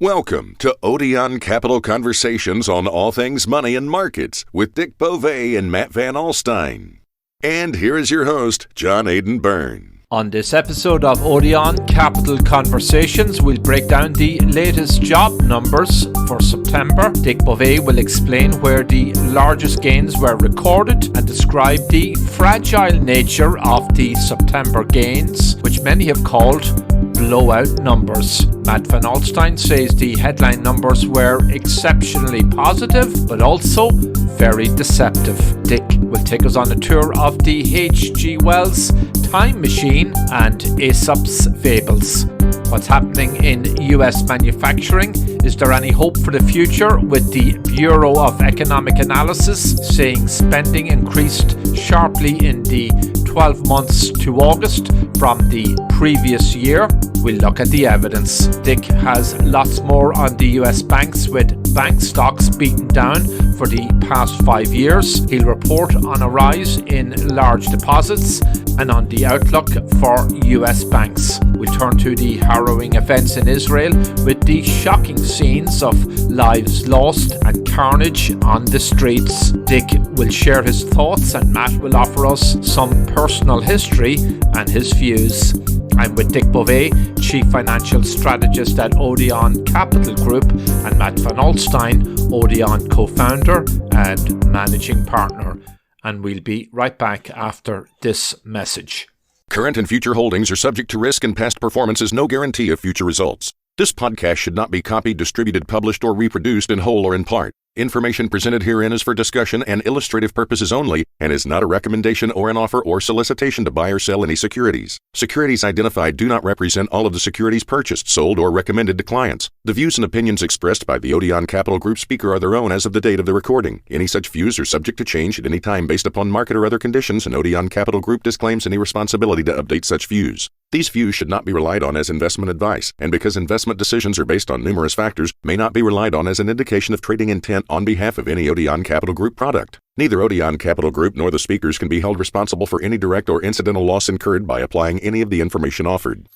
Welcome to ODEON Capital Conversations on all things money and markets with Dick BOVE and Matt Van ALSTYNE. And here is your host, John AIDAN BYRNE. On this episode of ODEON Capital Conversations, we'll break down the latest job numbers for September. Dick BOVE will explain where the largest gains were recorded and describe the fragile nature of the September gains, which many have called blowout numbers. Matt Van ALSTYNE says the headline numbers were exceptionally positive, but also very deceptive. Dick will take us on a tour of the H.G. Wells time machine and Aesop's fables. What's happening in US manufacturing? Is there any hope for the future, with the Bureau of Economic Analysis saying spending increased sharply in the 12 months to August from the previous year? We'll look at the evidence. Dick has lots more on the US banks, with bank stocks beaten down for the past 5 years. He'll report on a rise in large deposits and on the outlook for US banks. We'll turn to the harrowing events in Israel, with the shocking scenes of lives lost and carnage on the streets. Dick will share his thoughts and Matt will offer us some personal history and his views. I'm with Dick BOVE, Chief Financial Strategist at ODEON Capital Group, and Matt Van ALSTYNE, ODEON Co-founder and Managing Partner. And we'll be right back after this message. Current and future holdings are subject to risk, and past performance is no guarantee of future results. This podcast should not be copied, distributed, published, or reproduced in whole or in part. Information presented herein is for discussion and illustrative purposes only and is not a recommendation or an offer or solicitation to buy or sell any securities. Securities identified do not represent all of the securities purchased, sold, or recommended to clients. The views and opinions expressed by the ODEON Capital Group speaker are their own as of the date of the recording. Any such views are subject to change at any time based upon market or other conditions, and ODEON Capital Group disclaims any responsibility to update such views. These views should not be relied on as investment advice, and because investment decisions are based on numerous factors, may not be relied on as an indication of trading intent on behalf of any ODEON Capital Group product. Neither ODEON Capital Group nor the speakers can be held responsible for any direct or incidental loss incurred by applying any of the information offered.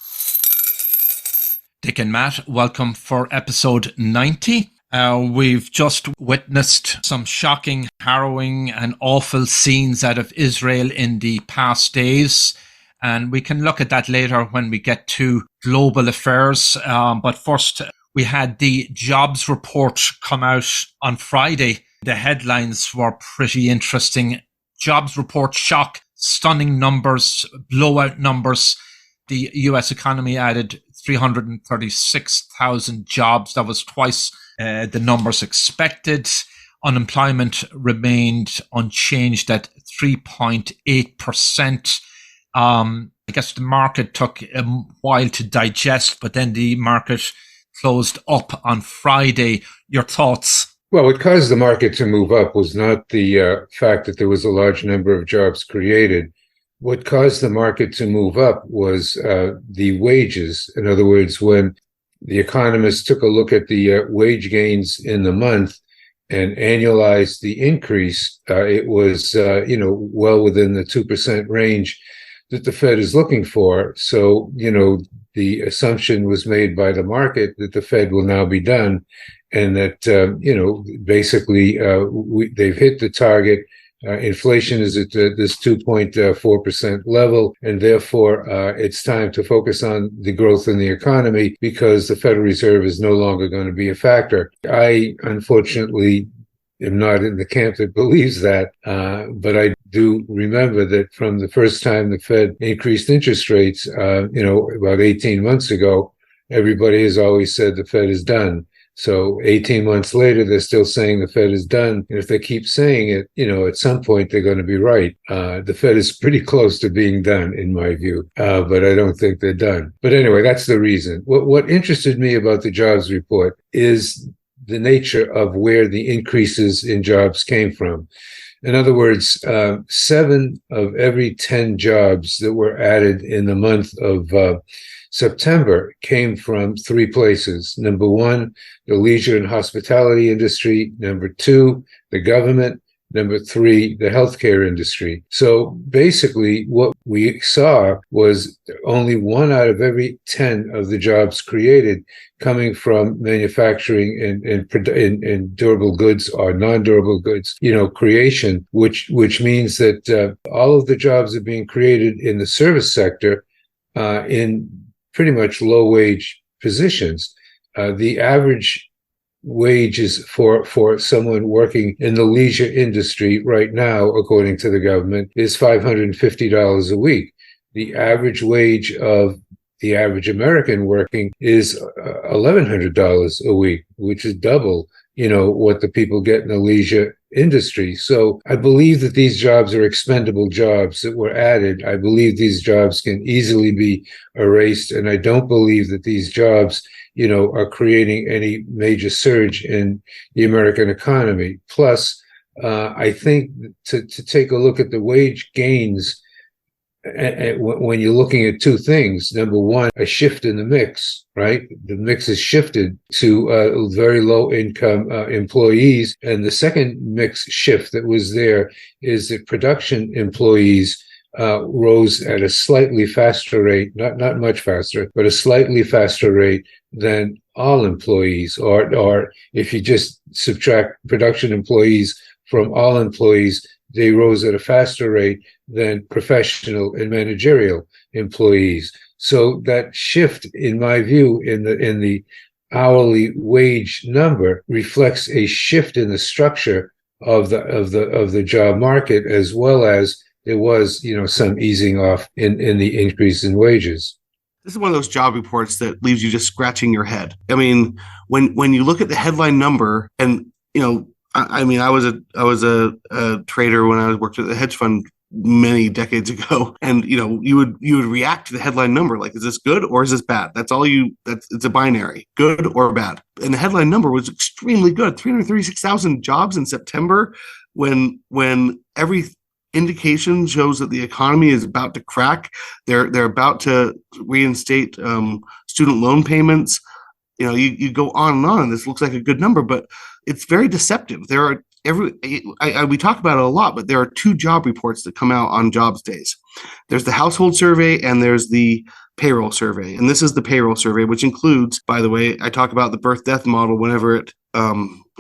Dick and Matt, welcome for episode 90. We've just witnessed some shocking, harrowing, and awful scenes out of Israel in the past days. And we can look at that later when we get to global affairs. But first, we had the jobs report come out on Friday. The headlines were pretty interesting. Jobs report shock, stunning numbers, blowout numbers. The US economy added 336,000 jobs. That was twice the numbers expected. Unemployment remained unchanged at 3.8%. I guess the market took a while to digest, but then the market closed up on Friday. Your thoughts? Well, what caused the market to move up was not the fact that there was a large number of jobs created. What caused the market to move up was the wages. In other words, when the economists took a look at the wage gains in the month and annualized the increase, it was well within the 2% range that the Fed is looking for. So, the assumption was made by the market that the Fed will now be done, and that, basically they've hit the target. Inflation is at this 2.4% level, and therefore it's time to focus on the growth in the economy because the Federal Reserve is no longer going to be a factor. I, unfortunately, am not in the camp that believes that, but I do remember that from the first time the Fed increased interest rates, about 18 months ago, everybody has always said the Fed is done. So 18 months later, they're still saying the Fed is done. And if they keep saying it, at some point they're going to be right. The Fed is pretty close to being done, in my view, but I don't think they're done. But anyway, that's the reason. What interested me about the jobs report is the nature of where the increases in jobs came from. In other words, 7 of every 10 jobs that were added in the month of September came from 3 places. Number 1, the leisure and hospitality industry. Number 2, the government. Number three, the healthcare industry. So basically, what we saw was only 1 out of every 10 of the jobs created coming from manufacturing and durable goods or non-durable goods, creation, which means that all of the jobs are being created in the service sector in pretty much low-wage positions. The average wages for someone working in the leisure industry right now, according to the government, is $550 a week. The average wage of the average American working is $1,100 a week, which is double, what the people get in the leisure industry. So I believe that these jobs are expendable jobs that were added. I believe these jobs can easily be erased, and I don't believe that these jobs are creating any major surge in the American economy. Plus, I think to take a look at the wage gains, when you're looking at two things, number one, a shift in the mix, right? The mix has shifted to very low income employees. And the second mix shift that was there is that production employees rose at a slightly faster rate, not much faster, but a slightly faster rate than all employees, or if you just subtract production employees from all employees, they rose at a faster rate than professional and managerial employees. So that shift, in my view, in the hourly wage number reflects a shift in the structure of the job market, as well as there was, some easing off in the increase in wages. This is one of those job reports that leaves you just scratching your head. I mean, when you look at the headline number, and I was a trader when I worked at the hedge fund many decades ago, and you would react to the headline number like, is this good or is this bad? It's a binary, good or bad. And the headline number was extremely good, 336,000 jobs in September, when every indication shows that the economy is about to crack. They're about to reinstate student loan payments. You go on and on, and this looks like a good number, but it's very deceptive. We talk about it a lot, but there are two job reports that come out on jobs days. There's the household survey and there's the payroll survey. And this is the payroll survey, which includes, by the way, I talk about the birth-death model whenever it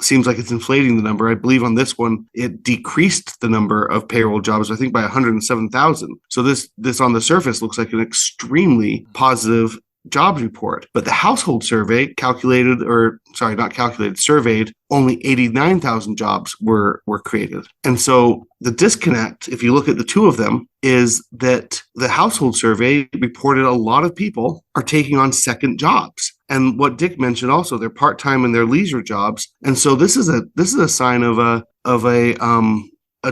seems like it's inflating the number. I believe on this one, it decreased the number of payroll jobs, I think, by 107,000. So this on the surface looks like an extremely positive jobs report. But the household survey surveyed only 89,000 jobs were created. And so the disconnect, if you look at the two of them, is that the household survey reported a lot of people are taking on second jobs. And what Dick mentioned also, they're part-time and they're leisure jobs. And so this is a sign of a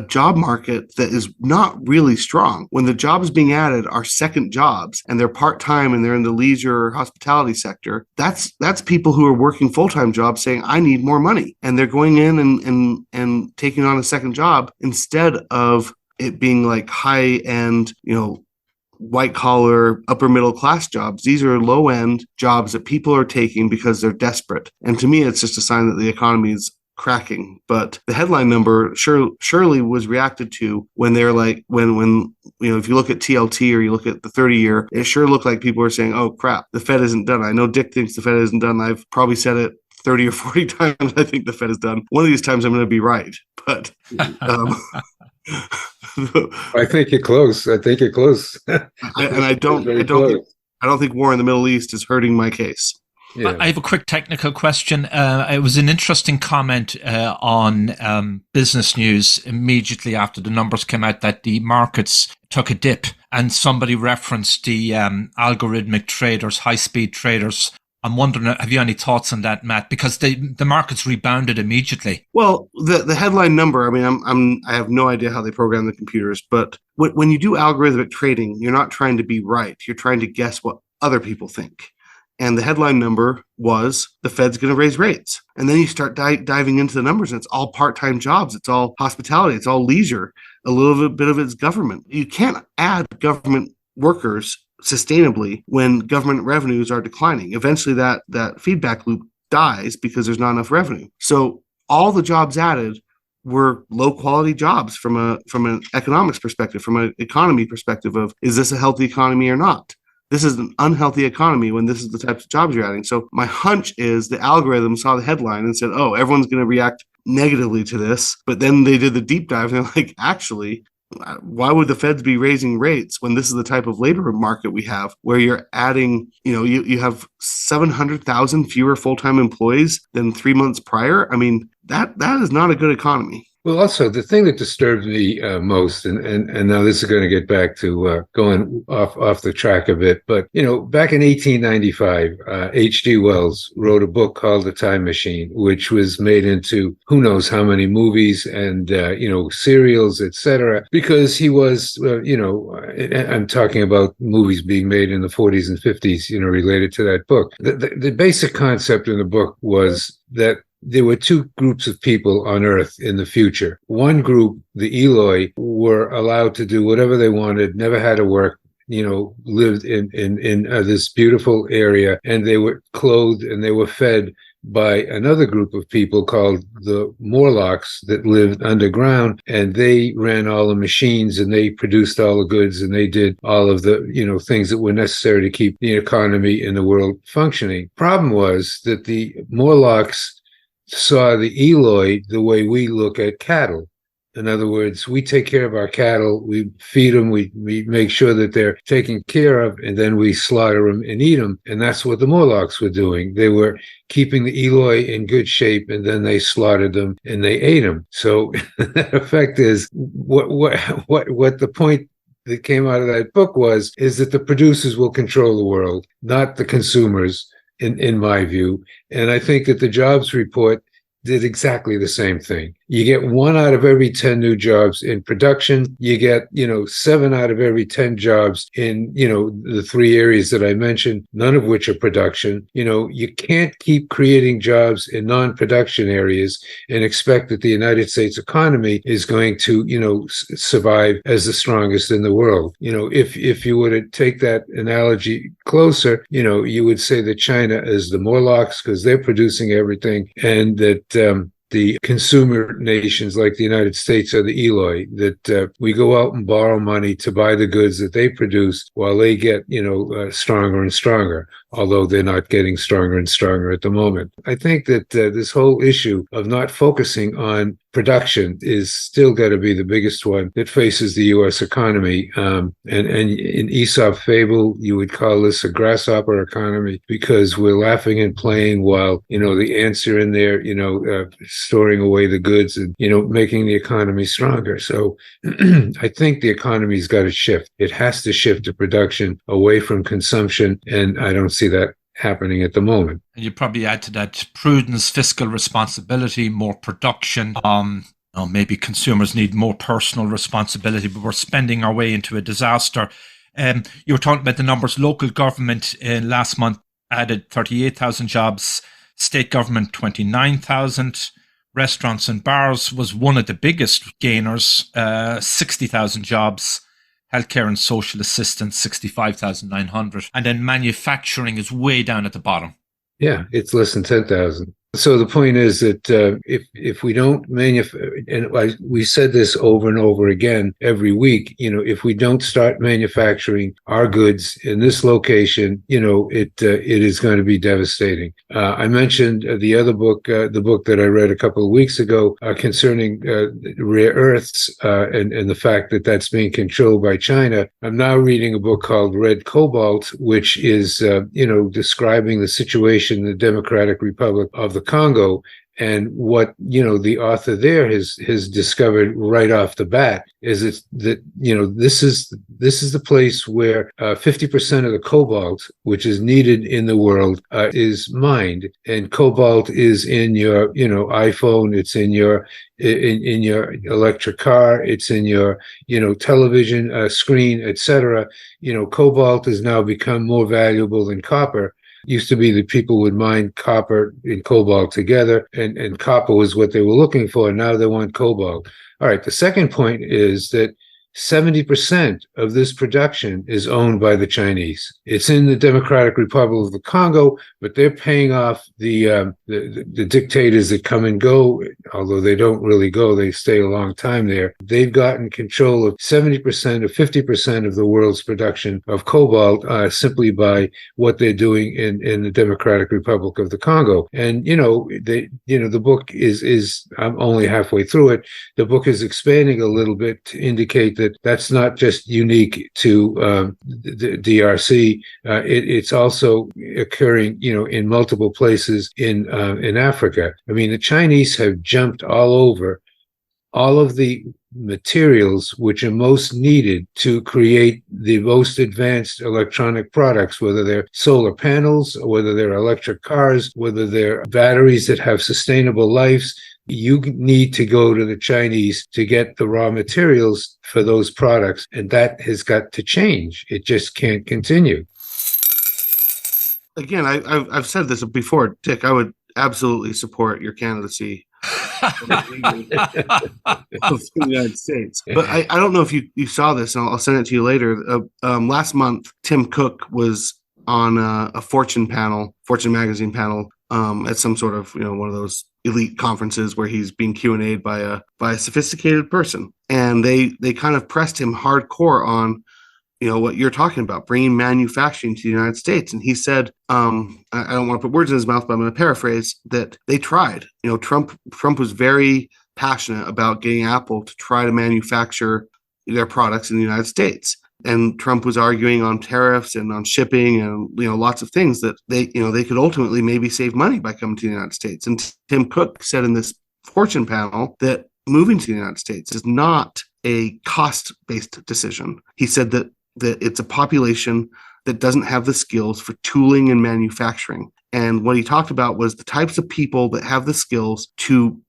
job market that is not really strong. When the jobs being added are second jobs and they're part-time and they're in the leisure or hospitality sector, that's people who are working full-time jobs saying, I need more money. And they're going in and taking on a second job instead of it being like high-end, white collar, upper middle class jobs. These are low end jobs that people are taking because they're desperate. And to me, it's just a sign that the economy is cracking. But the headline number surely was reacted to when they're like, when if you look at TLT or you look at the 30-year, it sure looked like people are saying, oh crap, the Fed isn't done. I know Dick thinks the Fed isn't done. I've probably said it 30 or 40 times. I think the Fed is done. One of these times I'm going to be right. But I think you're close. I don't think war in the Middle East is hurting my case. Yeah. I have a quick technical question. It was an interesting comment on Business News immediately after the numbers came out that the markets took a dip, and somebody referenced the algorithmic traders, high-speed traders. I'm wondering, have you any thoughts on that, Matt? Because the markets rebounded immediately. Well, the headline number, I mean, I have no idea how they program the computers, but when you do algorithmic trading, you're not trying to be right. You're trying to guess what other people think. And the headline number was the Fed's going to raise rates. And then you start diving into the numbers, and it's all part-time jobs. It's all hospitality. It's all leisure. A little bit of it's government. You can't add government workers sustainably when government revenues are declining. Eventually that feedback loop dies because there's not enough revenue. So all the jobs added were low quality jobs from an economics perspective, from an economy perspective of, is this a healthy economy or not? This is an unhealthy economy when this is the types of jobs you're adding. So my hunch is the algorithm saw the headline and said, oh, everyone's going to react negatively to this. But then they did the deep dive and they're like, actually, why would the feds be raising rates when this is the type of labor market we have, where you're adding, you have 700,000 fewer full-time employees than 3 months prior? I mean, that is not a good economy. Well, also, the thing that disturbed me most, and now this is going to get back to going off the track a bit, but, back in 1895, H.G. Wells wrote a book called The Time Machine, which was made into who knows how many movies and, serials, etc., because he was, I'm talking about movies being made in the 40s and 50s, related to that book. The basic concept in the book was that there were two groups of people on Earth in the future. One group, the Eloi, were allowed to do whatever they wanted, never had to work, lived in this beautiful area, and they were clothed and they were fed by another group of people called the Morlocks that lived underground, and they ran all the machines and they produced all the goods and they did all of the, things that were necessary to keep the economy in the world functioning. Problem was that the Morlocks saw the Eloi the way we look at cattle. In other words, we take care of our cattle, we feed them, we make sure that they're taken care of, and then we slaughter them and eat them. And that's what the Morlocks were doing. They were keeping the Eloi in good shape, and then they slaughtered them and they ate them. So the effect is, what the point that came out of that book is that the producers will control the world, not the consumers, in my view. And I think that the jobs report did exactly the same thing. You get 1 out of every 10 new jobs in production. You get, 7 out of every 10 jobs in, the 3 areas that I mentioned, none of which are production. You can't keep creating jobs in non-production areas and expect that the United States economy is going to, survive as the strongest in the world. If you were to take that analogy closer, you would say that China is the Morlocks because they're producing everything, and that the consumer nations like the United States are the Eloi, that we go out and borrow money to buy the goods that they produce while they get, stronger and stronger, although they're not getting stronger and stronger at the moment. I think that this whole issue of not focusing on production is still got to be the biggest one that faces the U.S. economy. And in Aesop fable, you would call this a grasshopper economy because we're laughing and playing while, the ants are in there, storing away the goods and, making the economy stronger. So I think the economy's got to shift. It has to shift to production away from consumption. And I don't see that happening at the moment. And you probably add to that prudence, fiscal responsibility, more production. Maybe consumers need more personal responsibility, but we're spending our way into a disaster. You were talking about the numbers. Local government last month added 38,000 jobs, state government 29,000. Restaurants and bars was one of the biggest gainers, 60,000 jobs. Healthcare and social assistance, 65,900. And then manufacturing is way down at the bottom. Yeah, it's less than 10,000. So the point is that if we don't and we said this over and over again every week, if we don't start manufacturing our goods in this location, it is going to be devastating. I mentioned the other book, the book that I read a couple of weeks ago concerning rare earths and the fact that that's being controlled by China. I'm now reading a book called Red Cobalt, which is, describing the situation in the Democratic Republic of the Congo, and what the author there has discovered right off the bat is that this is the place where 50% of the cobalt which is needed in the world is mined, and cobalt is in your iPhone, it's in your electric car, it's in your television screen, etc. Cobalt has now become more valuable than copper. Used to be that people would mine copper and cobalt together, and copper was what they were looking for. Now they want cobalt. All right. The second point is that 70% of this production is owned by the Chinese. It's in the Democratic Republic of the Congo, but they're paying off the dictators that come and go, although they don't really go, they stay a long time there. They've gotten control of 70% or 50% of the world's production of cobalt simply by what they're doing in the Democratic Republic of the Congo. And, the book is I'm only halfway through it. The book is expanding a little bit to indicate that that's not just unique to the DRC. It's also occurring, in multiple places in Africa. I mean, the Chinese have jumped all over all of the materials which are most needed to create the most advanced electronic products, whether they're solar panels, or whether they're electric cars, whether they're batteries that have sustainable lives. You need to go to the Chinese to get the raw materials for those products, and that has got to change. It just can't continue. Again, I've said this before, Dick. I would absolutely support your candidacy of the United States. But I don't know if you saw this, and I'll send it to you later. Last month, Tim Cook was on a Fortune magazine panel at some sort of one of those elite conferences where he's being Q&A'd by a sophisticated person, and they kind of pressed him hardcore on what you're talking about, bringing manufacturing to the United States. And he said, I don't want to put words in his mouth, but I'm going to paraphrase that they tried. Trump was very passionate about getting Apple to try to manufacture their products in the United States. And Trump was arguing on tariffs and on shipping and lots of things that they could ultimately maybe save money by coming to the United States. And Tim Cook said in this Fortune panel that moving to the United States is not a cost-based decision. He said that it's a population that doesn't have the skills for tooling and manufacturing. And what he talked about was the types of people that have the skills to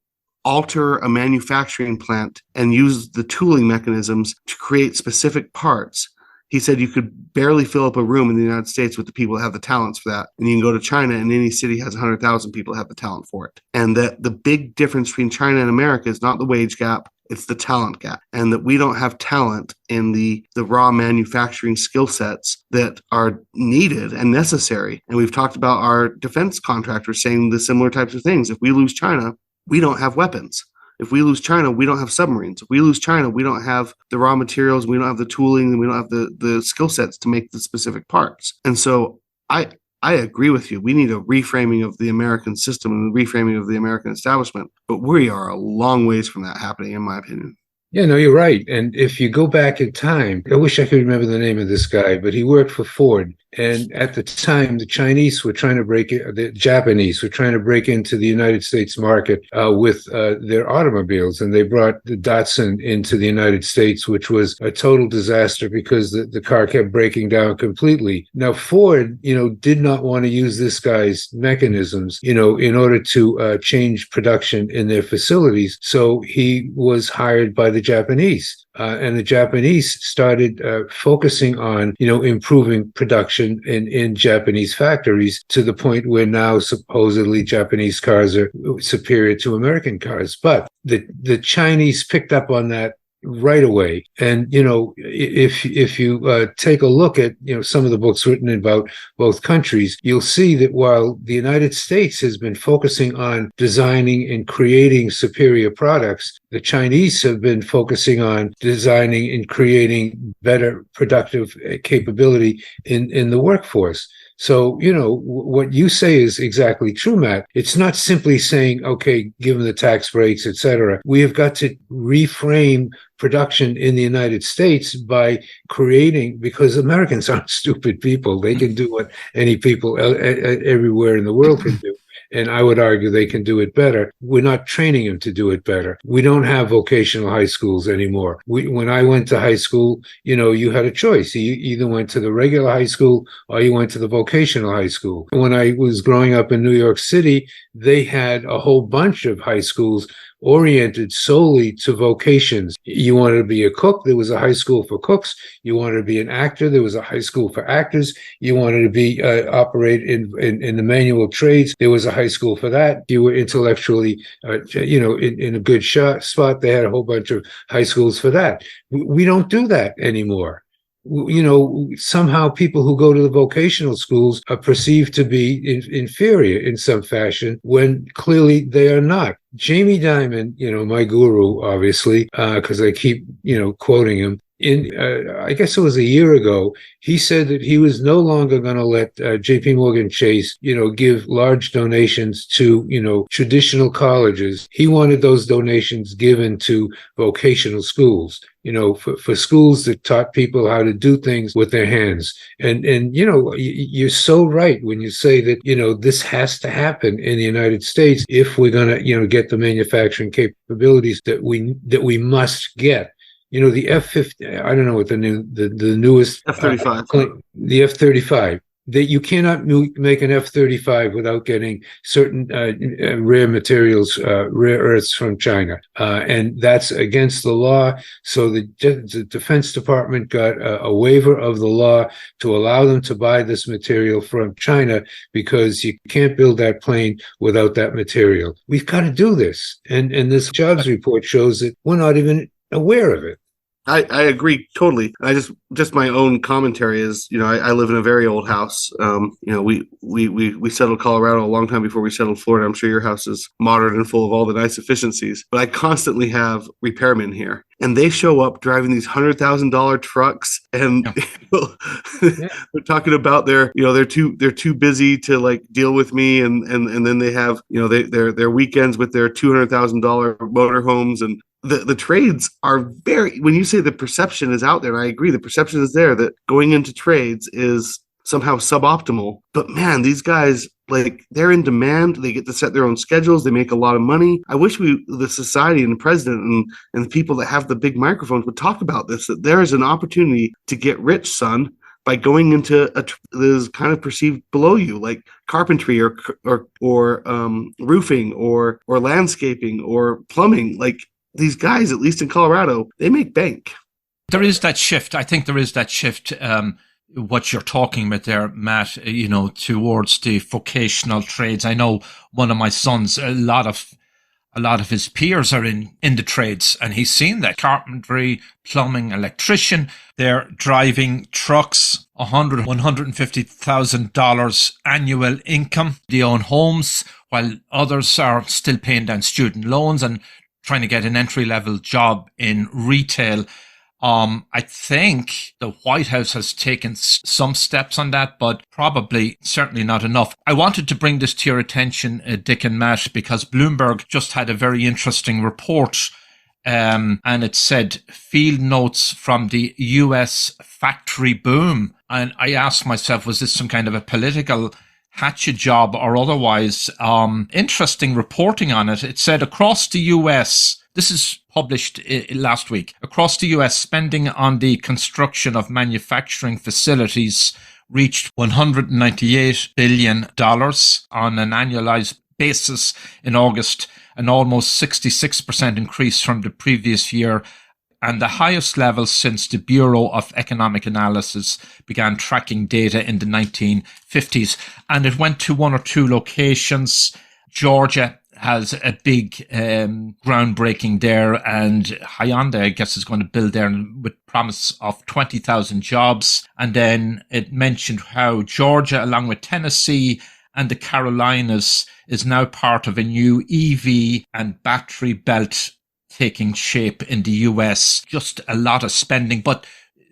alter a manufacturing plant and use the tooling mechanisms to create specific parts. He said you could barely fill up a room in the United States with the people that have the talents for that. And you can go to China, and any city has 100,000 people that have the talent for it. And that the big difference between China and America is not the wage gap, it's the talent gap. And that we don't have talent in the raw manufacturing skill sets that are needed and necessary. And we've talked about our defense contractors saying the similar types of things. If we lose China, we don't have weapons. If we lose China, we don't have submarines. If we lose China, we don't have the raw materials, we don't have the tooling, and we don't have the skill sets to make the specific parts. And so I agree with you. We need a reframing of the American system and a reframing of the American establishment. But we are a long ways from that happening, in my opinion. Yeah, no, you're right. And if you go back in time, I wish I could remember the name of this guy, but he worked for Ford. And at the time, the Japanese were trying to break into the United States market with their automobiles. And they brought the Datsun into the United States, which was a total disaster because the car kept breaking down completely. Now, Ford, did not want to use this guy's mechanisms, in order to change production in their facilities. So he was hired by the Japanese. And the Japanese started focusing on, improving production in Japanese factories to the point where now supposedly Japanese cars are superior to American cars. But the Chinese picked up on that right away. And, if you take a look at, some of the books written about both countries, you'll see that while the United States has been focusing on designing and creating superior products, the Chinese have been focusing on designing and creating better productive capability in the workforce. So, what you say is exactly true, Matt. It's not simply saying, okay, give them the tax breaks, et cetera. We have got to reframe production in the United States by creating, because Americans aren't stupid people. They can do what any people everywhere in the world can do. And I would argue they can do it better. We're not training them to do it better. We don't have vocational high schools anymore. When I went to high school, you had a choice. You either went to the regular high school or you went to the vocational high school. When I was growing up in New York City, they had a whole bunch of high schools oriented solely to vocations. You wanted to be a cook, there was a high school for cooks. You wanted to be an actor, there was a high school for actors. You wanted to be operate in the manual trades, there was a high school for that. You were intellectually, in a good spot, they had a whole bunch of high schools for that. We don't do that anymore. Somehow people who go to the vocational schools are perceived to be inferior in some fashion when clearly they are not. Jamie Dimon, my guru, obviously, because I keep, quoting him, I guess it was a year ago, he said that he was no longer going to let JP Morgan Chase, give large donations to, traditional colleges. He wanted those donations given to vocational schools, for schools that taught people how to do things with their hands. And you're so right when you say that, this has to happen in the United States if we're going to, get the manufacturing capabilities that we must get. The F-50, I don't know what the newest F-35. The F-35. That you cannot make an F-35 without getting certain rare materials, rare earths from China, and that's against the law. So the Defense Department got a waiver of the law to allow them to buy this material from China because you can't build that plane without that material. We've got to do this, and this jobs report shows that we're not even aware of it. I agree totally. I just my own commentary is, I live in a very old house. We settled Colorado a long time before we settled Florida. I'm sure your house is modern and full of all the nice efficiencies, but I constantly have repairmen here, and they show up driving these $100,000 trucks, and they're talking about they're too busy to like deal with me, and then they have their weekends with their $200,000 motorhomes. And the trades are when you say the perception is out there, and I agree, the perception is there that going into trades is somehow suboptimal. But man, these guys, they're in demand. They get to set their own schedules. They make a lot of money. I wish the society and the president and the people that have the big microphones would talk about this, that there is an opportunity to get rich, son, by going into that is kind of perceived below you, like carpentry or roofing or landscaping or plumbing. These guys, at least in Colorado, they make bank. There is that shift. I think there is that shift, what you're talking about there, Matt, towards the vocational trades. I know one of my sons, a lot of his peers are in the trades, and he's seen that. Carpentry, plumbing, electrician, they're driving trucks, $150,000 annual income. They own homes, while others are still paying down student loans and trying to get an entry-level job in retail. I think the White House has taken some steps on that, but certainly not enough. I wanted to bring this to your attention, Dick and Matt, because Bloomberg just had a very interesting report, and it said field notes from the US factory boom. And I asked myself, was this some kind of a political hatchet job or otherwise? Interesting reporting on it. It said across the US, this is published last week, across the US, spending on the construction of manufacturing facilities reached $198 billion on an annualized basis in August, an almost 66% increase from the previous year, and the highest level since the Bureau of Economic Analysis began tracking data in the 1950s. And it went to one or two locations. Georgia has a big groundbreaking there, and Hyundai, I guess, is going to build there with promise of 20,000 jobs. And then it mentioned how Georgia, along with Tennessee and the Carolinas, is now part of a new EV and battery belt taking shape in the US. Just a lot of spending. But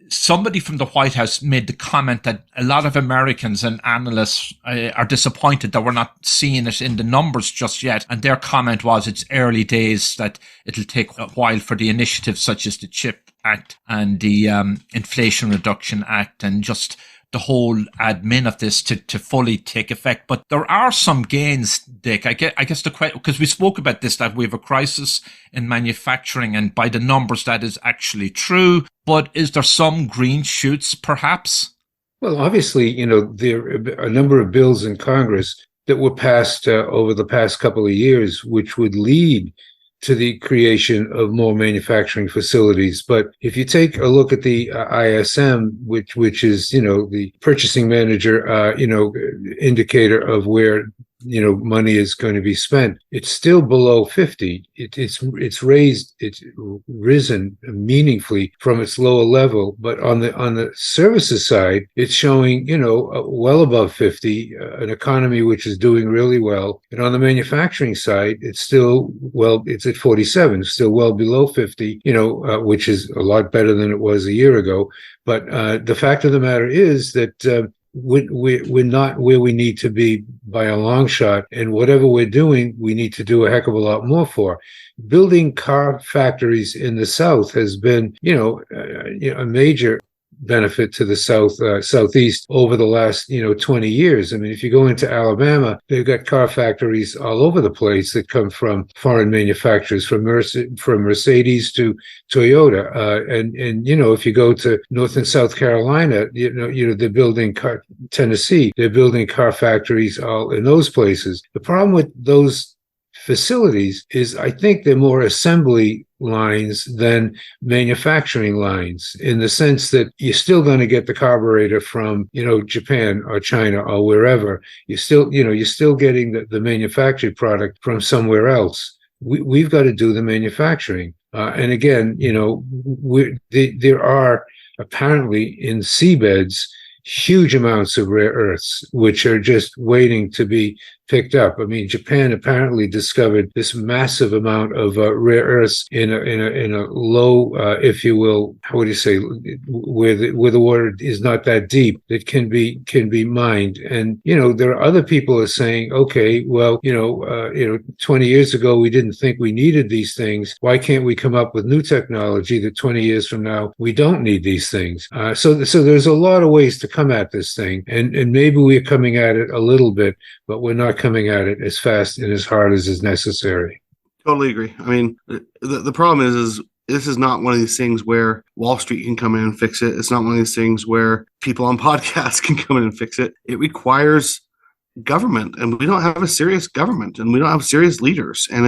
somebody from the White House made the comment that a lot of Americans and analysts are disappointed that we're not seeing it in the numbers just yet. And their comment was it's early days, that it'll take a while for the initiatives such as the CHIP Act and the Inflation Reduction Act and just the whole admin of this to fully take effect. But there are some gains, Dick. I guess the question, because we spoke about this, that we have a crisis in manufacturing, and by the numbers that is actually true. But is there some green shoots, perhaps? Well, obviously, there are a number of bills in Congress that were passed over the past couple of years, which would lead to the creation of more manufacturing facilities. But if you take a look at the ISM, which is, the purchasing manager, indicator of where money is going to be spent, it's still below 50. It's risen meaningfully from its lower level, but on the services side, it's showing well above 50, an economy which is doing really well. And on the manufacturing side, it's at 47, still well below 50, which is a lot better than it was a year ago. But the fact of the matter is that we're not where we need to be by a long shot, and whatever we're doing, we need to do a heck of a lot more for. Building car factories in the South has been, a major benefit to the Southeast over the last 20 years. I mean, if you go into Alabama, they've got car factories all over the place that come from foreign manufacturers, from Mercedes to Toyota, and if you go to North and South Carolina, they're building Tennessee, they're building car factories all in those places. The problem with those facilities is I think they're more assembly lines than manufacturing lines, in the sense that you're still going to get the carburetor from Japan or China or wherever. You're still getting the manufactured product from somewhere else. We've got to do the manufacturing, and again, there are apparently in seabeds huge amounts of rare earths which are just waiting to be picked up. I mean, Japan apparently discovered this massive amount of rare earths in a low, if you will, how would you say, where the water is not that deep, that can be mined. And there are other people who are saying, okay, well, 20 years ago we didn't think we needed these things. Why can't we come up with new technology that 20 years from now we don't need these things? So there's a lot of ways to come at this thing, and maybe we're coming at it a little bit, but we're not coming at it as fast and as hard as is necessary. Totally agree. I mean, the problem is this is not one of these things where Wall Street can come in and fix it. It's not one of these things where people on podcasts can come in and fix it. It requires government, and we don't have a serious government, and we don't have serious leaders, and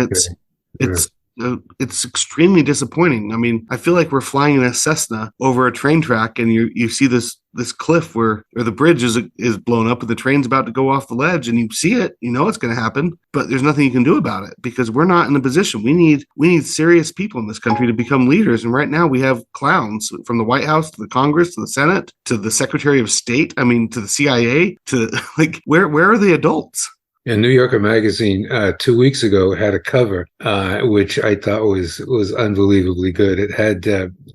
it's extremely disappointing. I mean, I feel like we're flying in a Cessna over a train track, and you see this cliff where the bridge is blown up and the train's about to go off the ledge, and you see it, it's going to happen, but there's nothing you can do about it because we're not in a position. We need serious people in this country to become leaders, and right now we have clowns from the White House to the Congress to the Senate to the Secretary of State. I mean, to the CIA, to where are the adults? And New Yorker magazine 2 weeks ago had a cover which I thought was unbelievably good. It had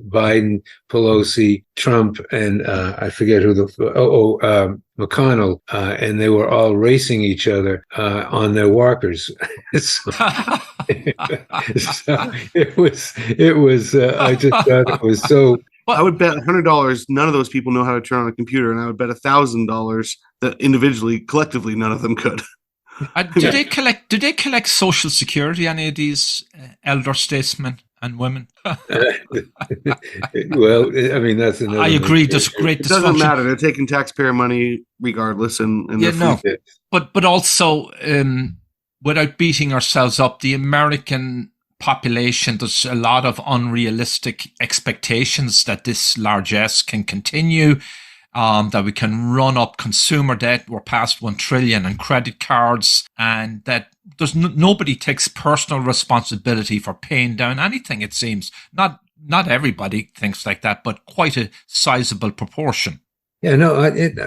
Biden, Pelosi, Trump, and I forget who McConnell, and they were all racing each other on their walkers. so it was. I just thought it was so. Well, I would bet $100 none of those people know how to turn on a computer, and I would bet $1,000 that individually, collectively, none of them could. Do they collect Social Security, any of these elder statesmen and women? Well, I mean, that's another. I agree. There's great dysfunction. It doesn't matter. They're taking taxpayer money regardless, and But also, without beating ourselves up, the American population, there's a lot of unrealistic expectations that this largesse can continue. That we can run up consumer debt. We're past 1 trillion and credit cards, and that there's nobody takes personal responsibility for paying down anything. It seems not everybody thinks like that, but quite a sizable proportion. Yeah, no.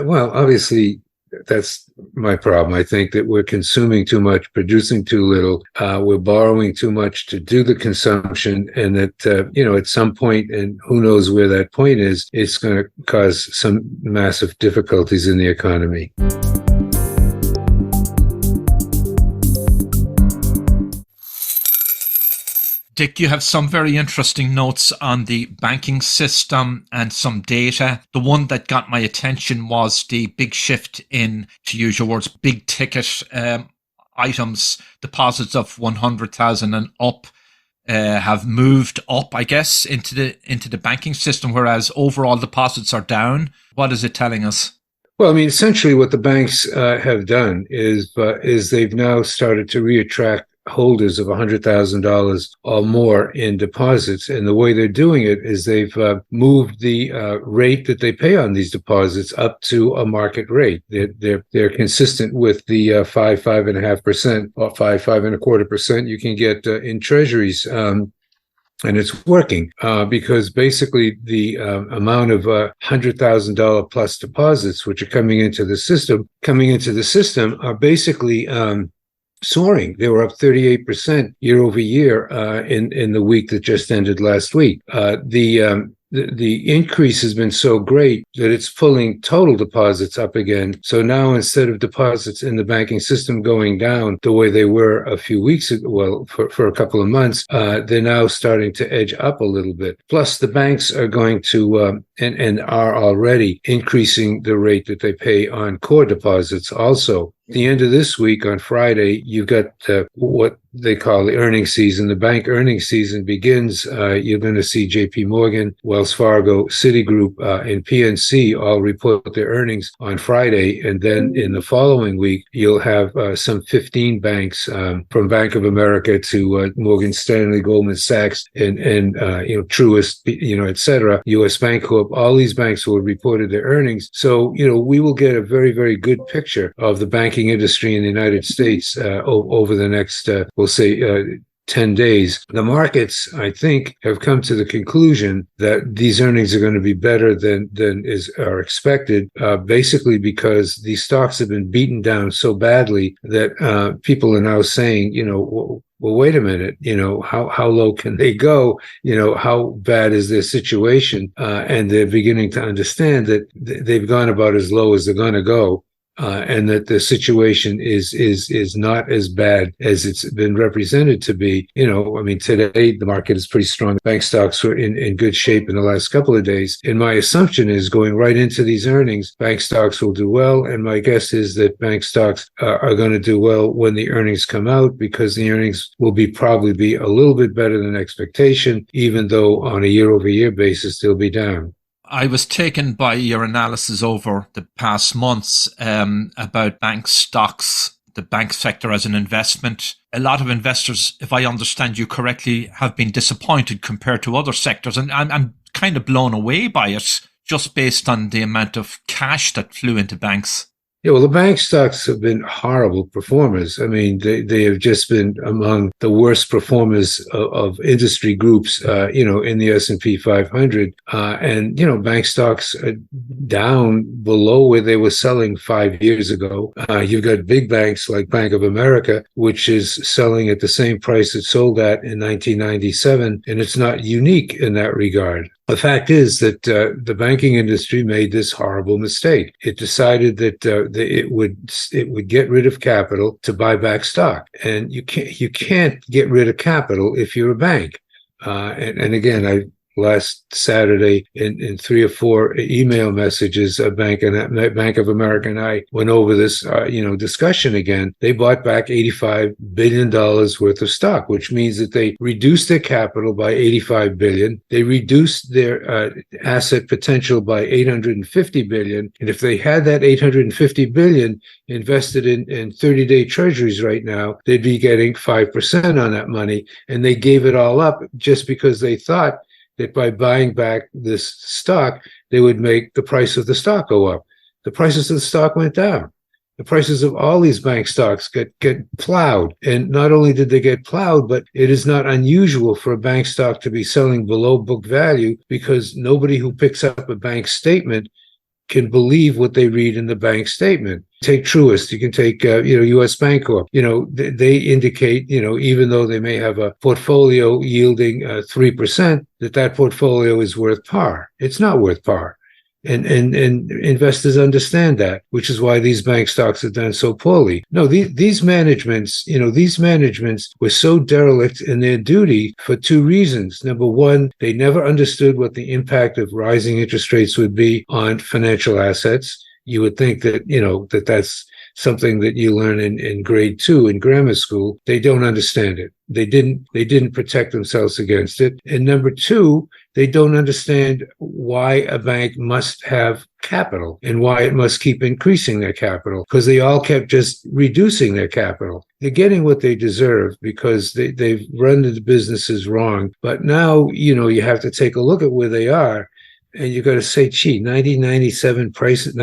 Well, obviously, that's my problem. I think that we're consuming too much, producing too little. We're borrowing too much to do the consumption, and that at some point, and who knows where that point is, it's going to cause some massive difficulties in the economy. Dick, you have some very interesting notes on the banking system and some data. The one that got my attention was the big shift in, to use your words, big ticket items. Deposits of 100,000 and up have moved up, I guess, into the banking system, whereas overall deposits are down. What is it telling us? Well, I mean, essentially what the banks have done is they've now started to reattract holders of $100,000 or more in deposits. And the way they're doing it is they've moved the rate that they pay on these deposits up to a market rate. They're consistent with the 5.5% or 5.25% you can get in treasuries. And it's working because basically the amount of $100,000 plus deposits which are coming into the system are basically soaring. They were up 38% year over year in the week that just ended last week. The increase has been so great that it's pulling total deposits up again. So now instead of deposits in the banking system going down the way they were a few weeks ago, well, for a couple of months, they're now starting to edge up a little bit. Plus, the banks are going to and are already increasing the rate that they pay on core deposits also. At the end of this week on Friday, you've got what they call the earnings season. The bank earnings season begins. You're going to see JP Morgan, Wells Fargo, Citigroup, and PNC all report their earnings on Friday. And then in the following week, you'll have some 15 banks from Bank of America to Morgan Stanley, Goldman Sachs, and Truist, et cetera, U.S. Bancorp. All these banks will have reported their earnings. So, we will get a very, very good picture of the banking industry in the United States over the next, we'll say, 10 days. The markets, I think, have come to the conclusion that these earnings are going to be better than are expected, basically because these stocks have been beaten down so badly that people are now saying, well, wait a minute, how low can they go? How bad is their situation? And they're beginning to understand that they've gone about as low as they're going to go. And that the situation is not as bad as it's been represented to be. Today the market is pretty strong. Bank stocks were in good shape in the last couple of days. And my assumption is going right into these earnings, bank stocks will do well. And my guess is that bank stocks are going to do well when the earnings come out, because the earnings will probably be a little bit better than expectation, even though on a year over year basis, they'll be down. I was taken by your analysis over the past months about bank stocks, the bank sector as an investment. A lot of investors, if I understand you correctly, have been disappointed compared to other sectors. And I'm kind of blown away by it, just based on the amount of cash that flew into banks. Yeah, well, the bank stocks have been horrible performers. They have just been among the worst performers of industry groups, in the S&P 500. And bank stocks are down below where they were selling 5 years ago. You've got big banks like Bank of America, which is selling at the same price it sold at in 1997, and it's not unique in that regard. The fact is that the banking industry made this horrible mistake. It decided that it would get rid of capital to buy back stock, and you can't get rid of capital if you're a bank. And again, last Saturday in 3 or 4 email messages, Bank of America and I went over this, discussion again. They bought back $85 billion worth of stock, which means that they reduced their capital by $85 billion. They reduced their asset potential by $850 billion. And if they had that $850 billion invested in 30-day treasuries right now, they'd be getting 5% on that money. And they gave it all up just because they thought that by buying back this stock, they would make the price of the stock go up. The prices of the stock went down. The prices of all these bank stocks get plowed. And not only did they get plowed, but it is not unusual for a bank stock to be selling below book value, because nobody who picks up a bank statement can believe what they read in the bank statement. Take Truist, you can take, U.S. Bancorp. They indicate, even though they may have a portfolio yielding 3%, that portfolio is worth par. It's not worth par. And investors understand that, which is why these bank stocks have done so poorly. No, these managements were so derelict in their duty for 2 reasons. Number one, they never understood what the impact of rising interest rates would be on financial assets. You would think that, that's something that you learn in grade 2 in grammar school. They don't understand it. They didn't protect themselves against it. And number 2, they don't understand why a bank must have capital and why it must keep increasing their capital, because they all kept just reducing their capital. They're getting what they deserve because they've run the businesses wrong. But now, you have to take a look at where they are. And you got to say, gee, 1997 prices,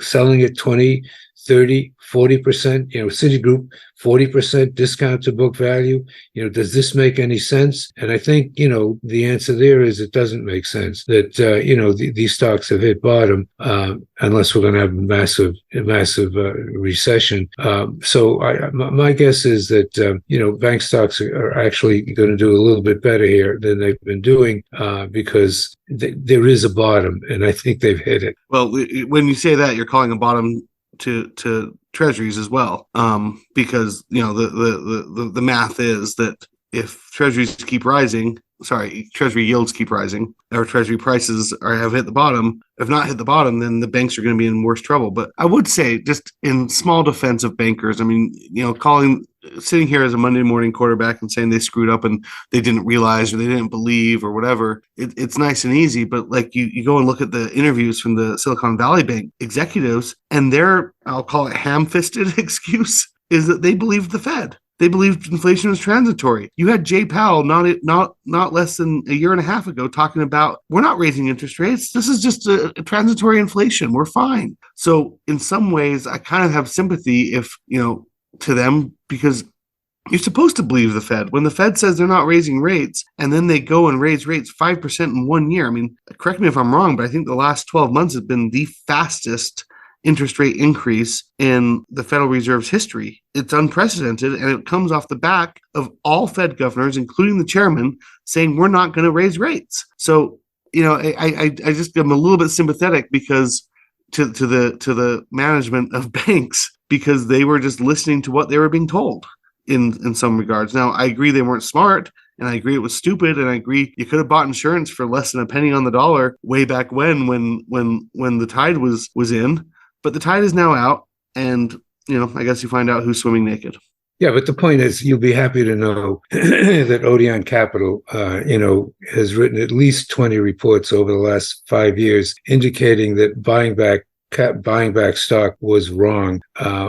selling at 20, 30, 40%, Citigroup, 40% discount to book value. Does this make any sense? And I think, the answer there is it doesn't make sense that, these stocks have hit bottom unless we're going to have a massive recession. So my guess is that, bank stocks are actually going to do a little bit better here than they've been doing because there is a bottom, and I think they've hit it. Well, when you say that, you're calling a bottom to treasuries as well, because the math is that if treasury yields keep rising, or treasury prices have hit the bottom. If not hit the bottom, then the banks are going to be in worse trouble. But I would say, just in small defense of bankers, sitting here as a Monday morning quarterback and saying they screwed up and they didn't realize or they didn't believe or whatever, it's nice and easy. But like you go and look at the interviews from the Silicon Valley Bank executives, and their, I'll call it ham-fisted excuse, is that they believed the Fed. They believed inflation was transitory. You had Jay Powell not less than a year and a half ago talking about, we're not raising interest rates. This is just a transitory inflation. We're fine. So in some ways, I kind of have sympathy to them, because you're supposed to believe the Fed. When the Fed says they're not raising rates and then they go and raise rates 5% in 1 year. I mean, correct me if I'm wrong, but I think the last 12 months has been the fastest interest rate increase in the Federal Reserve's history. It's unprecedented, and it comes off the back of all Fed governors, including the chairman, saying we're not going to raise rates. So, I just am a little bit sympathetic because to the management of banks, because they were just listening to what they were being told in some regards. Now, I agree they weren't smart, and I agree it was stupid, and I agree you could have bought insurance for less than a penny on the dollar way back when the tide was in. But the tide is now out, and, I guess you find out who's swimming naked. Yeah, but the point is, you'll be happy to know that ODEON Capital, has written at least 20 reports over the last 5 years indicating that buying back stock was wrong.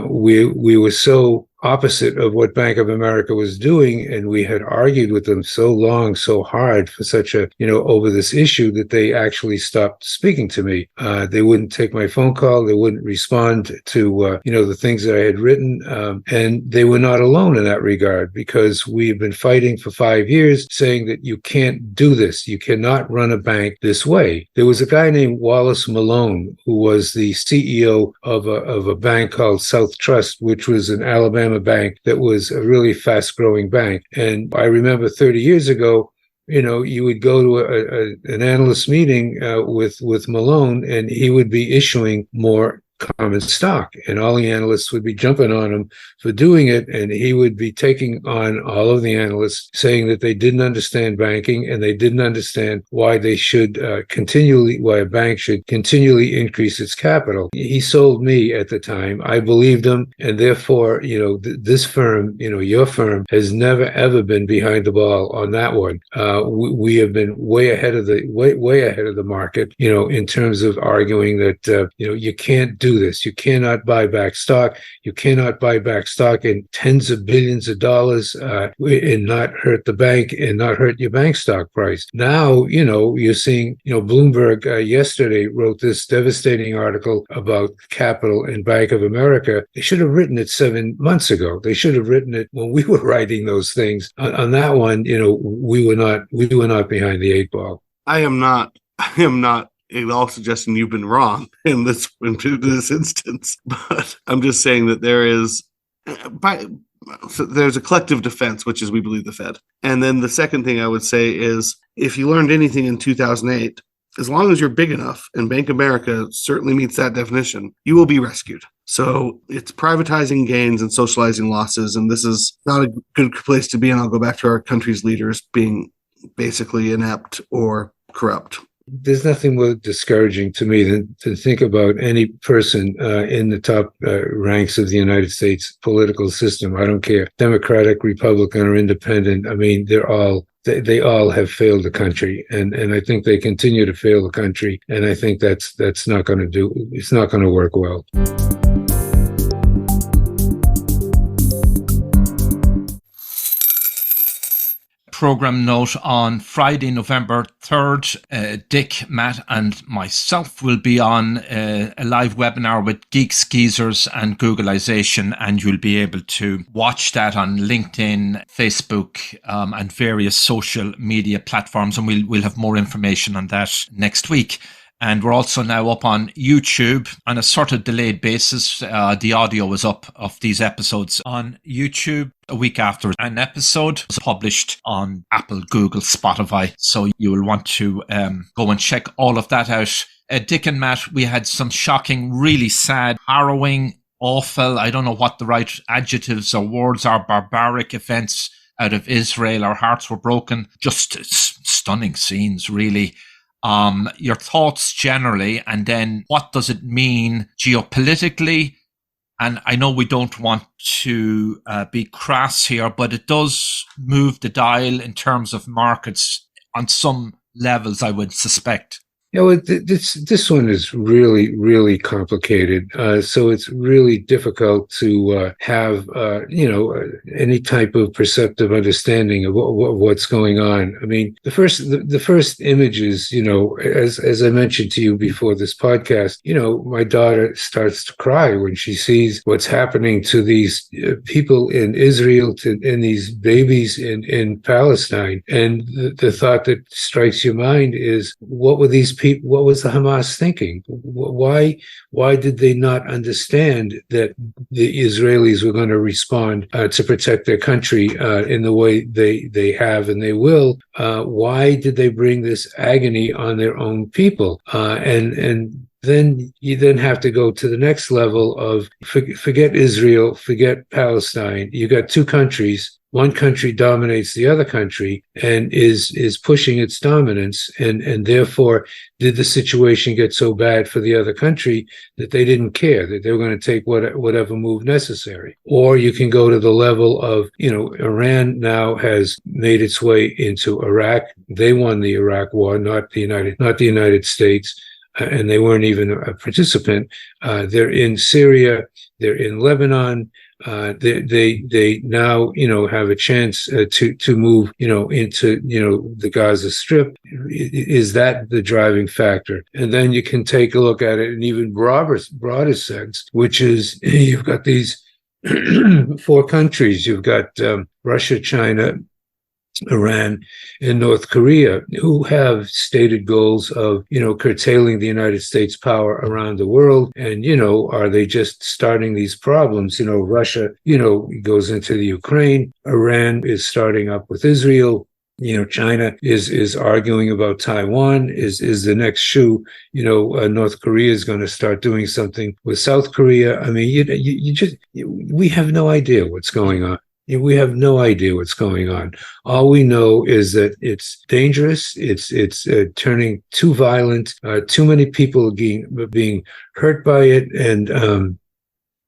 We were so opposite of what Bank of America was doing, and we had argued with them so long, so hard for over this issue that they actually stopped speaking to me. They wouldn't take my phone call. They wouldn't respond to, the things that I had written. And they were not alone in that regard, because we've been fighting for 5 years saying that you can't do this. You cannot run a bank this way. There was a guy named Wallace Malone, who was the CEO of a bank called South Trust, which was an Alabama bank that was a really fast-growing bank. And I remember 30 years ago, you would go to an analyst meeting with Malone, and he would be issuing more common stock, and all the analysts would be jumping on him for doing it, and he would be taking on all of the analysts, saying that they didn't understand banking and they didn't understand why a bank should continually increase its capital. He sold me at the time. I believed him, and therefore, this firm, your firm, has never ever been behind the ball on that one. We have been way ahead of the market, in terms of arguing that you can't do this. You cannot buy back stock. You cannot buy back stock in tens of billions of dollars and not hurt the bank and not hurt your bank stock price. Now, you're seeing, Bloomberg yesterday wrote this devastating article about capital in Bank of America. They should have written it 7 months ago. They should have written it when we were writing those things. On that one, we were not behind the 8 ball. I am not at all suggesting you've been wrong in this instance, but I'm just saying that there's a collective defense, which is we believe the Fed. And then the second thing I would say is, if you learned anything in 2008, as long as you're big enough, and Bank of America certainly meets that definition, you will be rescued. So it's privatizing gains and socializing losses, and this is not a good place to be. And I'll go back to our country's leaders being basically inept or corrupt. there's nothing more discouraging to me than to think about any person in the top ranks of the United States political system. I don't care, Democratic, Republican, or Independent. I mean, they all have failed the country, and I think they continue to fail the country. And I think it's not going to work well. Program note: on Friday, November 3rd, Dick, Matt and myself will be on a live webinar with Geeks, Geezers and Googleization, and you'll be able to watch that on LinkedIn, Facebook and various social media platforms, and we'll have more information on that next week. And we're also now up on YouTube on a sort of delayed basis. The audio was up of these episodes on YouTube a week after an episode was published on Apple, Google, Spotify. So you will want to go and check all of that out. Dick and Matt, we had some shocking, really sad, harrowing, awful, I don't know what the right adjectives or words are, barbaric events out of Israel. Our hearts were broken. Just stunning scenes, really. Your thoughts generally, and then what does it mean geopolitically? And I know we don't want to be crass here, but it does move the dial in terms of markets on some levels, I would suspect. This one is really, really complicated. So it's really difficult to have, any type of perceptive understanding of what's going on. I mean, the first images, as I mentioned to you before this podcast, my daughter starts to cry when she sees what's happening to these people in Israel, and these babies in Palestine. And the thought that strikes your mind is, what were these people? What was the Hamas thinking? Why did they not understand that the Israelis were going to respond to protect their country in the way they have and they will? Why did they bring this agony on their own people? And then you have to go to the next level of forget Israel, forget Palestine. You got two countries. One country dominates the other country and is pushing its dominance, and therefore did the situation get so bad for the other country that they didn't care, that they were going to take whatever move necessary? Or you can go to the level of, Iran now has made its way into Iraq. They won the Iraq war, not the United States. And they weren't even a participant. They're in Syria. They're in Lebanon. They now, have a chance to move, into, the Gaza Strip. Is that the driving factor? And then you can take a look at it in even broader sense, which is you've got these four countries. You've got Russia, China, Iran, and North Korea, who have stated goals of, curtailing the United States power around the world. And, are they just starting these problems? Russia, goes into the Ukraine. Iran is starting up with Israel. China is arguing about Taiwan, is the next shoe. North Korea is going to start doing something with South Korea. I mean, we have no idea what's going on. We have no idea what's going on. All we know is that it's dangerous. It's turning too violent. Too many people are being hurt by it, and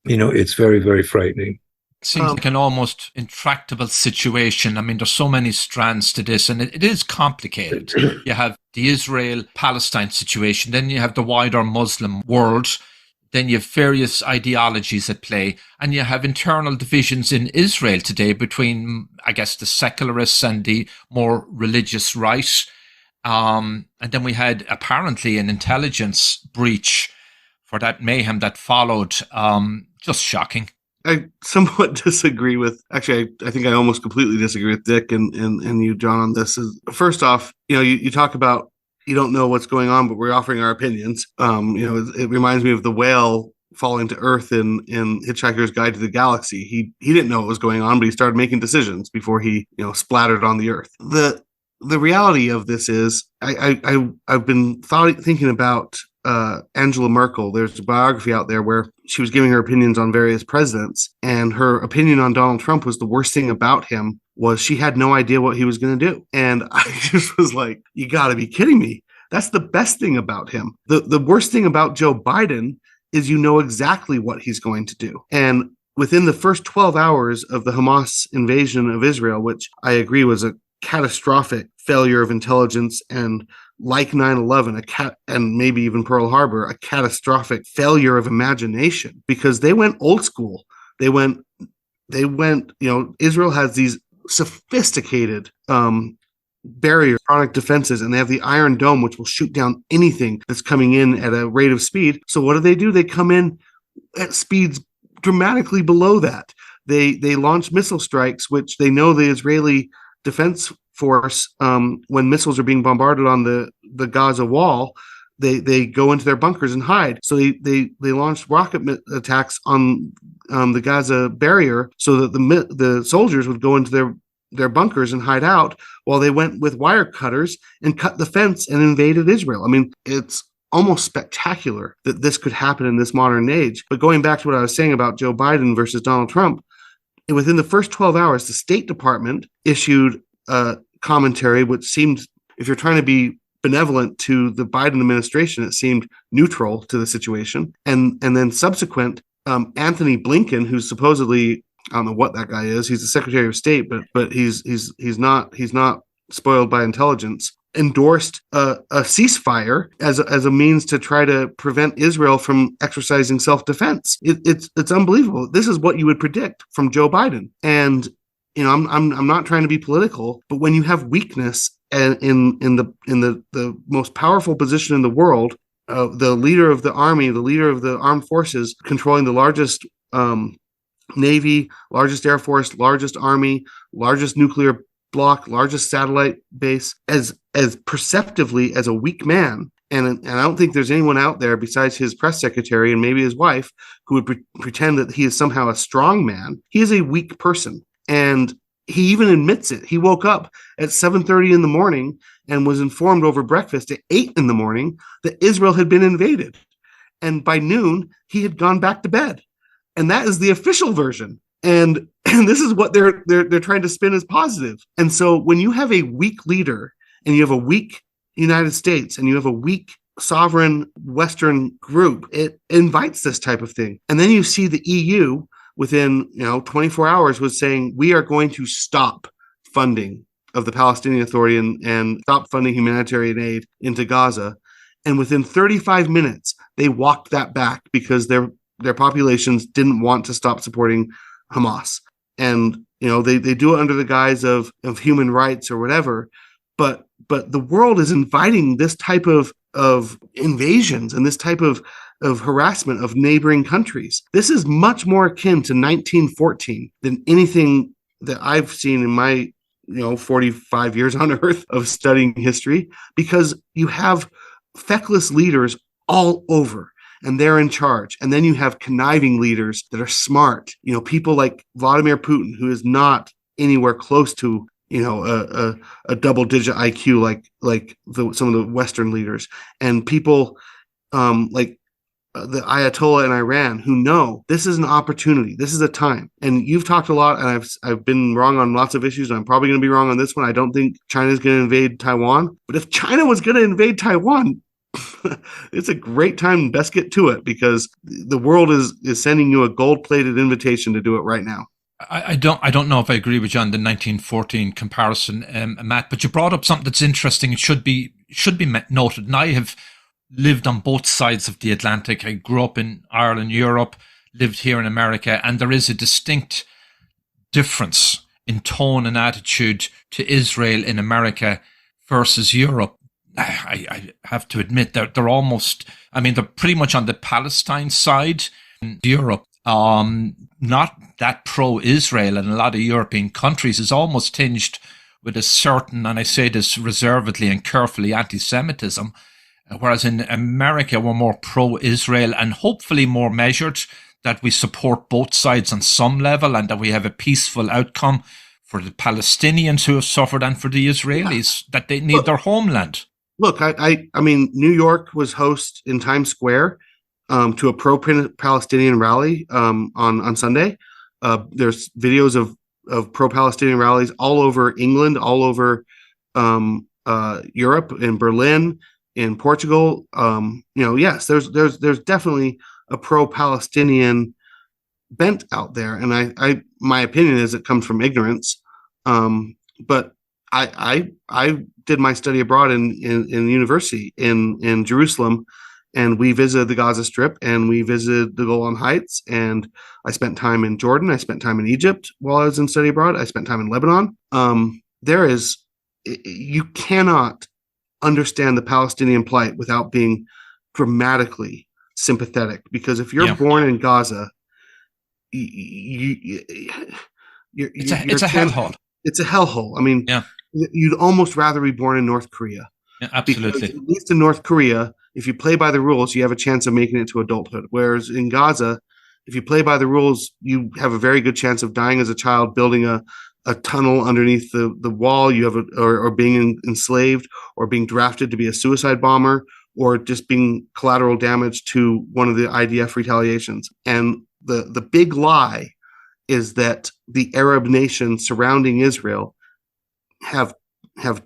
it's very, very frightening. Seems like an almost intractable situation. I mean, there's so many strands to this, and it is complicated. You have the Israel-Palestine situation, then you have the wider Muslim world. Then you have various ideologies at play, and you have internal divisions in Israel today between, I guess, the secularists and the more religious right. And then we had apparently an intelligence breach for that mayhem that followed. Just shocking. I somewhat disagree with, actually, I think I almost completely disagree with Dick and you, John, on this. First off, you talk about, you don't know what's going on, but we're offering our opinions. It reminds me of the whale falling to Earth in Hitchhiker's Guide to the Galaxy. He didn't know what was going on, but he started making decisions before he splattered on the Earth. The reality of this is, I've been thinking about Angela Merkel. There's a biography out there where she was giving her opinions on various presidents, and her opinion on Donald Trump was the worst thing about him was she had no idea what he was going to do. And I just was like, you got to be kidding me. That's the best thing about him. The worst thing about Joe Biden is you know exactly what he's going to do. And within the first 12 hours of the Hamas invasion of Israel, which I agree was a catastrophic failure of intelligence, and like 9/11, and maybe even Pearl Harbor, a catastrophic failure of imagination, because they went old school. They went, Israel has these sophisticated barrier chronic defenses, and they have the Iron Dome, which will shoot down anything that's coming in at a rate of speed. So what do? They come in at speeds dramatically below that. They launch missile strikes, which they know the Israeli defense force, when missiles are being bombarded on the Gaza wall, they go into their bunkers and hide. So they launched rocket attacks on the Gaza barrier, so that the soldiers would go into their bunkers and hide out, while they went with wire cutters and cut the fence and invaded Israel. I mean, it's almost spectacular that this could happen in this modern age. But going back to what I was saying about Joe Biden versus Donald Trump, within the first 12 hours, the State Department issued a commentary, which seemed, if you're trying to be benevolent to the Biden administration, it seemed neutral to the situation. And then subsequent, Anthony Blinken, who's supposedly, I don't know what that guy is, he's the Secretary of State, but he's not spoiled by intelligence, endorsed a ceasefire as a means to try to prevent Israel from exercising self-defense. It's unbelievable. This is what you would predict from Joe Biden. And I'm not trying to be political, but when you have weakness in the most powerful position in the world, the leader of the army, the leader of the armed forces, controlling the largest Navy, largest Air Force, largest Army, largest nuclear block, largest satellite base, as perceptively as a weak man. And I don't think there's anyone out there besides his press secretary and maybe his wife who would pretend that he is somehow a strong man. He is a weak person. And he even admits it. He woke up at 7:30 in the morning and was informed over breakfast at 8 in the morning that Israel had been invaded. And by noon, he had gone back to bed. And that is the official version. And this is what they're trying to spin as positive. And so when you have a weak leader and you have a weak United States and you have a weak sovereign Western group, it invites this type of thing. And then you see the EU within 24 hours was saying, we are going to stop funding of the Palestinian Authority and stop funding humanitarian aid into Gaza. And within 35 minutes, they walked that back because their populations didn't want to stop supporting Hamas. And they do it under the guise of human rights or whatever. But the world is inviting this type of invasions and this type of harassment of neighboring countries. This is much more akin to 1914 than anything that I've seen in my 45 years on Earth of studying history, because you have feckless leaders all over and they're in charge. And then you have conniving leaders that are smart, people like Vladimir Putin, who is not anywhere close to a double-digit IQ like some of the Western leaders, and people like the Ayatollah in Iran, who know this is an opportunity, this is a time. And you've talked a lot, and I've been wrong on lots of issues, and I'm probably going to be wrong on this one. I don't think China's going to invade Taiwan, but if China was going to invade Taiwan, it's a great time and best get to it, because the world is sending you a gold-plated invitation to do it right now. I don't know if I agree with you on the 1914 comparison, Matt, but you brought up something that's interesting. It should be noted. And I have lived on both sides of the Atlantic. I grew up in Ireland, Europe, lived here in America, and there is a distinct difference in tone and attitude to Israel in America versus Europe. I have to admit that they're pretty much on the Palestine side in Europe. Not that pro-Israel in a lot of European countries is almost tinged with a certain, and I say this reservedly and carefully, anti-Semitism, whereas in America we're more pro-Israel and hopefully more measured, that we support both sides on some level and that we have a peaceful outcome for the Palestinians who have suffered and for the Israelis, that they need their homeland. Look, I mean, New York was host in Times Square to a pro-Palestinian rally on Sunday. There's videos of pro-Palestinian rallies all over England, all over Europe, in Berlin, in Portugal. Yes, there's definitely a pro-Palestinian bent out there, and I my opinion is it comes from ignorance. But I did my study abroad in university in Jerusalem, and we visited the Gaza Strip, and we visited the Golan Heights, and I spent time in Jordan. I spent time in Egypt while I was in study abroad. I spent time in Lebanon. You cannot understand the Palestinian plight without being dramatically sympathetic, because if you're born in Gaza, it's a hellhole. It's a hellhole. I mean, you'd almost rather be born in North Korea. Yeah, absolutely. Because at least in North Korea, if you play by the rules, you have a chance of making it to adulthood. Whereas in Gaza, if you play by the rules, you have a very good chance of dying as a child, building a tunnel underneath the wall. You have or being enslaved, or being drafted to be a suicide bomber, or just being collateral damage to one of the IDF retaliations. And the big lie is that the Arab nations surrounding Israel have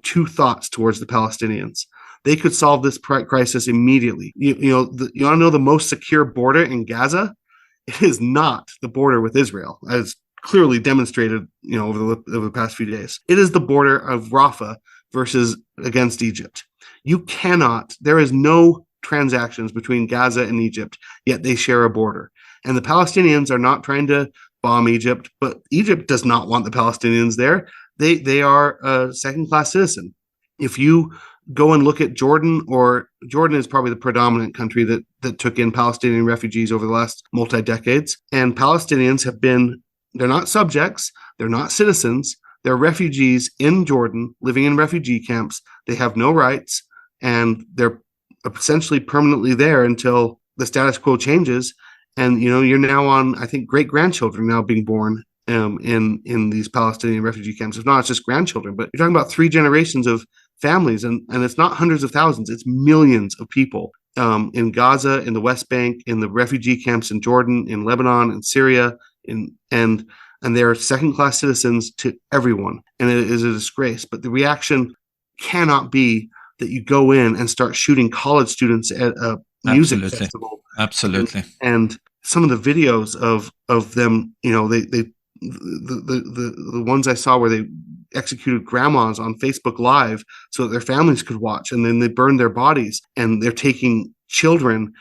two thoughts towards the Palestinians. They could solve this crisis immediately. You want to know the most secure border in Gaza? It is not the border with Israel, as clearly demonstrated, over the past few days. It is the border of Rafah against Egypt. There is no transactions between Gaza and Egypt, yet they share a border. And the Palestinians are not trying to bomb Egypt, but Egypt does not want the Palestinians there. They are a second-class citizen. If you go and look at Jordan is probably the predominant country that took in Palestinian refugees over the last multi-decades. And Palestinians they're not subjects, they're not citizens, they're refugees in Jordan, living in refugee camps. They have no rights, and they're essentially permanently there until the status quo changes. And, you're now on, I think, great-grandchildren now being born in these Palestinian refugee camps. If not, it's just grandchildren. But you're talking about 3 generations of families, and it's not hundreds of thousands, it's millions of people in Gaza, in the West Bank, in the refugee camps in Jordan, in Lebanon, in Syria, and they're second-class citizens to everyone. And it is a disgrace. But the reaction cannot be that you go in and start shooting college students at a music festival. Absolutely. And some of the videos of them, the ones I saw where they executed grandmas on Facebook Live so that their families could watch, and then they burned their bodies, and they're taking children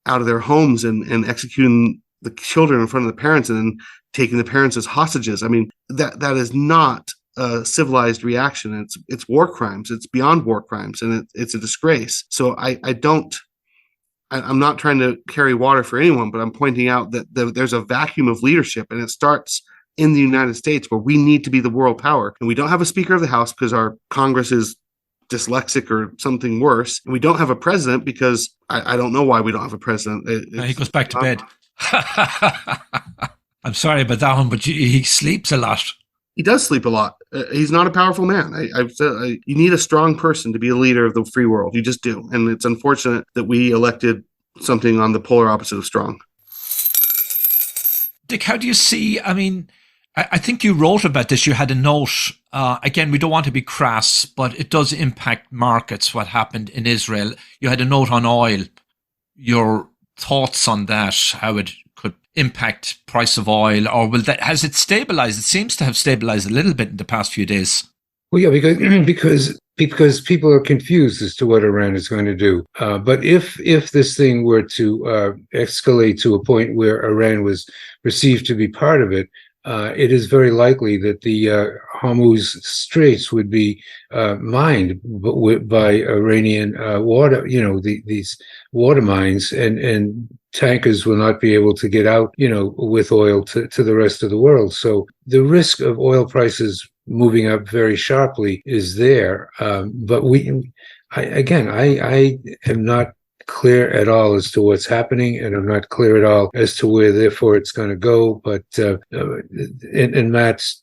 out of their homes and executing the children in front of the parents, and then taking the parents as hostages. I mean, that is not a civilized reaction. It's war crimes. It's beyond war crimes, and it's a disgrace. So I'm not trying to carry water for anyone, but I'm pointing out that there's a vacuum of leadership, and it starts in the United States, where we need to be the world power. And we don't have a Speaker of the House because our Congress is dyslexic or something worse. And we don't have a president because I don't know why we don't have a president. He goes back to bed. I'm sorry about that one, but he sleeps a lot. He does sleep a lot. He's not a powerful man. I've said you need a strong person to be a leader of the free world. You just do. And it's unfortunate that we elected something on the polar opposite of strong. Dick, how do you see, I think you wrote about this. You had a note. Again, we don't want to be crass, but it does impact markets, what happened in Israel. You had a note on oil. Your thoughts on that, how it could impact price of oil, or has it stabilized? It seems to have stabilized a little bit in the past few days. Well, yeah, because people are confused as to what Iran is going to do. But if this thing were to escalate to a point where Iran was perceived to be part of it, it is very likely that the Hormuz Straits would be mined by Iranian water, these water mines, and tankers will not be able to get out, with oil to the rest of the world. So the risk of oil prices moving up very sharply is there. But I am not clear at all as to what's happening, and I'm not clear at all as to where, therefore, it's going to go. But and Matt's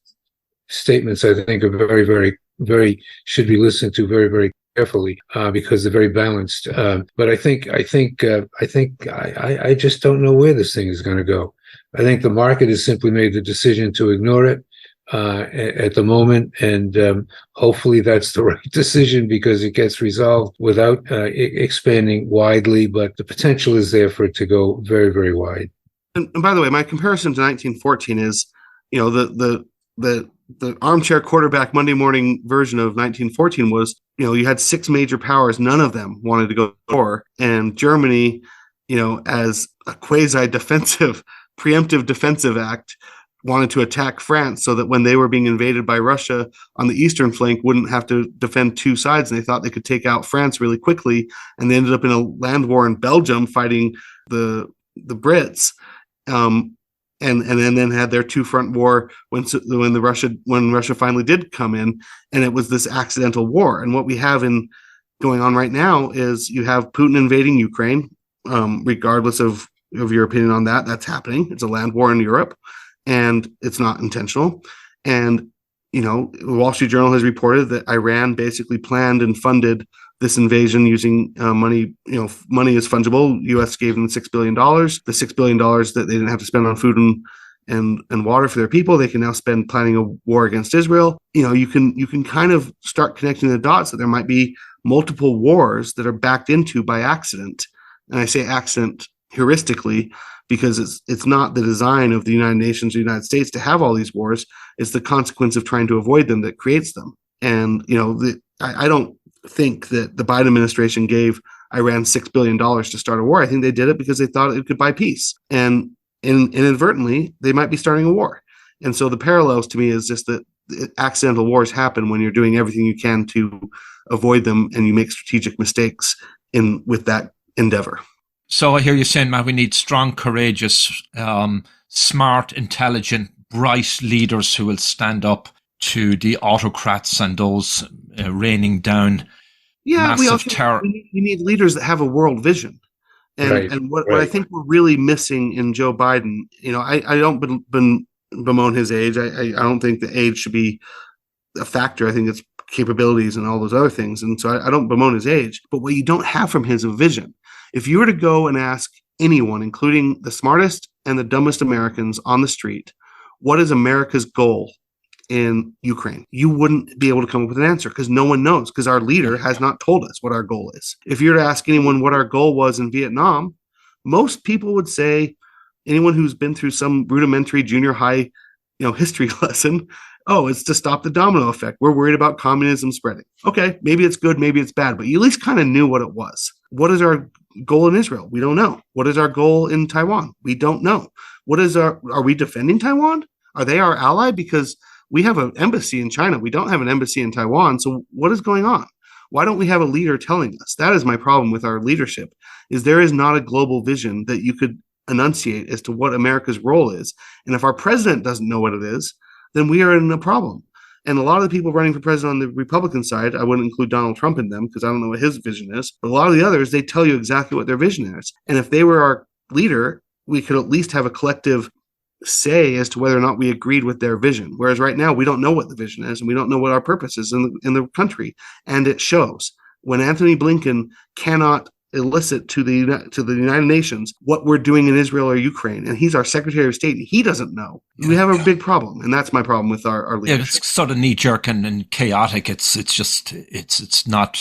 statements, I think, are very, very, very should be listened to very, very carefully because they're very balanced. But I just don't know where this thing is going to go. I think the market has simply made the decision to ignore it. at the moment, and hopefully that's the right decision because it gets resolved without expanding widely, but the potential is there for it to go very, very wide. And by the way, my comparison to 1914 is, the armchair quarterback Monday morning version of 1914 was, you had six major powers. None of them wanted to go to war. And Germany, as a quasi-defensive, preemptive defensive act, wanted to attack France so that when they were being invaded by Russia on the eastern flank, wouldn't have to defend two sides. And they thought they could take out France really quickly. And they ended up in a land war in Belgium fighting the Brits. And then had their two-front war when Russia finally did come in, and it was this accidental war. And what we have going on right now is you have Putin invading Ukraine, regardless of your opinion on that. That's happening. It's a land war in Europe, and it's not intentional. And the Wall Street Journal has reported that Iran basically planned and funded this invasion using money. Money is fungible. U.S. gave them $6 billion. The $6 billion that they didn't have to spend on food and water for their people, they can now spend planning a war against Israel. You can kind of start connecting the dots that there might be multiple wars that are backed into by accident. And I say accident heuristically because it's not the design of the United Nations or the United States to have all these wars. It's the consequence of trying to avoid them that creates them. And I don't think that the Biden administration gave Iran $6 billion to start a war. I think they did it because they thought it could buy peace. And inadvertently, they might be starting a war. And so the parallels to me is just that accidental wars happen when you're doing everything you can to avoid them and you make strategic mistakes with that endeavor. So I hear you saying, Matt, we need strong, courageous, smart, intelligent, bright leaders who will stand up to the autocrats and those raining down massive terror. We need leaders that have a world vision. And what I think we're really missing in Joe Biden, I don't bemoan his age. I don't think the age should be a factor. I think it's capabilities and all those other things. And so I don't bemoan his age. But what you don't have from his is a vision. If you were to go and ask anyone, including the smartest and the dumbest Americans on the street, what is America's goal in Ukraine, you wouldn't be able to come up with an answer because no one knows, because our leader has not told us what our goal is. If you were to ask anyone what our goal was in Vietnam, most people would say, anyone who's been through some rudimentary junior high, history lesson, it's to stop the domino effect. We're worried about communism spreading. Okay, maybe it's good, maybe it's bad, but you at least kind of knew what it was. What is our goal in Israel? We don't know. What is our goal in Taiwan? We don't know. Are we defending Taiwan? Are they our ally? Because we have an embassy in China. We don't have an embassy in Taiwan. So what is going on? Why don't we have a leader telling us? That is my problem with our leadership, is there is not a global vision that you could enunciate as to what America's role is. And if our president doesn't know what it is, then we are in a problem. And a lot of the people running for president on the Republican side, I wouldn't include Donald Trump in them because I don't know what his vision is. But a lot of the others, they tell you exactly what their vision is. And if they were our leader, we could at least have a collective say as to whether or not we agreed with their vision. Whereas right now, we don't know what the vision is and we don't know what our purpose is in the country. And it shows when Anthony Blinken cannot elicit to the United Nations what we're doing in Israel or Ukraine, and he's our Secretary of State, and he doesn't know. We have a big problem, and that's my problem with our leadership. Yeah, it's sort of knee-jerk and chaotic. It's not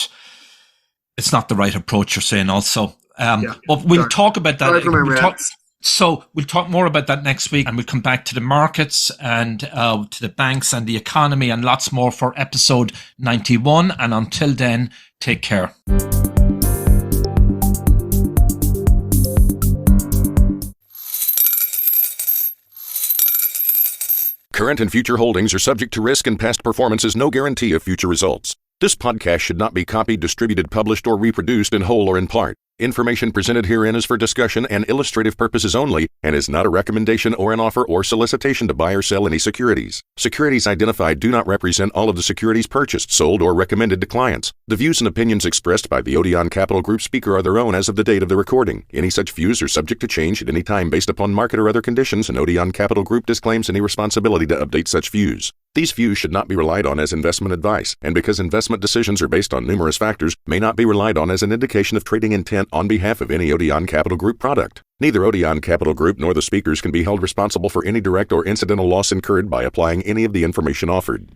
the right approach, you're saying also. But we'll talk about that. So we'll talk more about that next week, and we'll come back to the markets and to the banks and the economy and lots more for episode 91. And until then, take care. Current and future holdings are subject to risk, and past performance is no guarantee of future results. This podcast should not be copied, distributed, published, or reproduced in whole or in part. Information presented herein is for discussion and illustrative purposes only and is not a recommendation or an offer or solicitation to buy or sell any securities. Securities identified do not represent all of the securities purchased, sold, or recommended to clients. The views and opinions expressed by the ODEON Capital Group speaker are their own as of the date of the recording. Any such views are subject to change at any time based upon market or other conditions, and ODEON Capital Group disclaims any responsibility to update such views. These views should not be relied on as investment advice, and because investment decisions are based on numerous factors, may not be relied on as an indication of trading intent on behalf of any ODEON Capital Group product. Neither ODEON Capital Group nor the speakers can be held responsible for any direct or incidental loss incurred by applying any of the information offered.